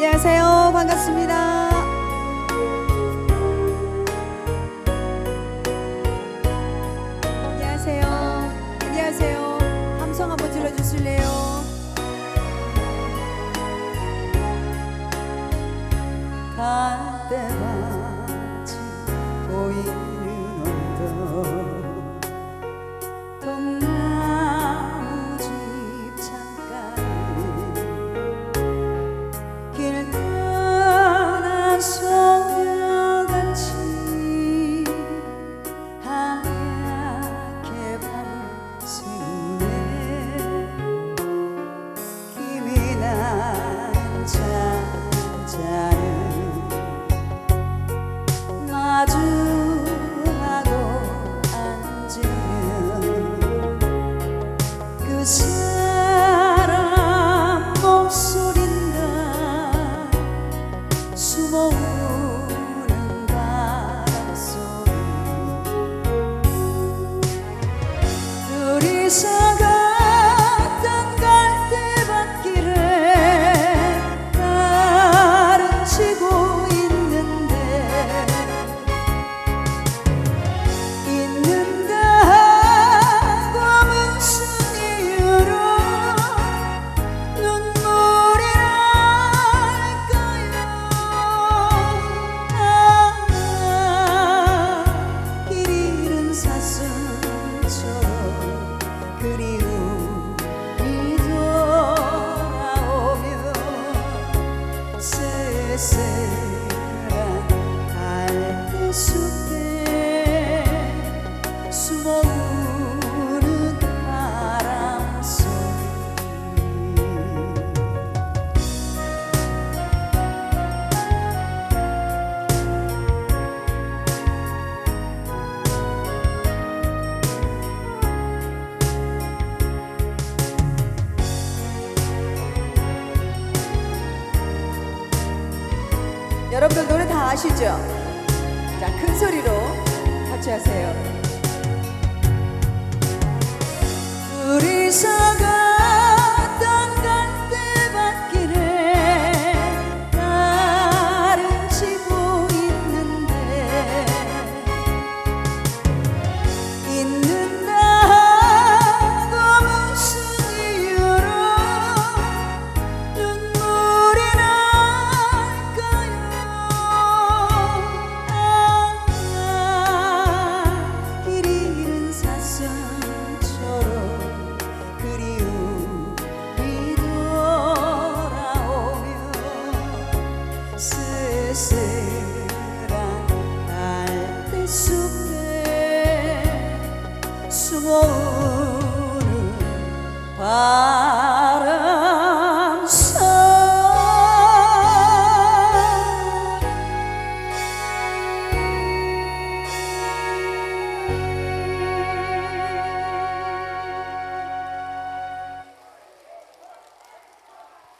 안녕하세요. 반갑습니다. 안녕하세요. 안녕하세요. 함성 한번 질러주실래요? 갈 때마치 보이는 언덕 동나무집 창가에 길 떠난 소녀같이 하얗게 밤을 새우네. 김이 난 잔자는 마주하고 앉으면 그 사람 목소린가 숨어오는 바람소리 둘이서 걷던 갈대밭길에 달은 지고 쓸쓸한 갈대숲에 숨어오는 바람소리. 여러분들 노래 다 아시죠? 자, 큰 소리로 같이 하세요. 둘이서 걷던 갈대밭길에 달은 지고 있는데 있는다고 무슨 이유로 눈물이 날까요? 길 잃은 사슴처럼 그리움이 돌아오며 쓸쓸한 갈대숲에 숨어오는 밤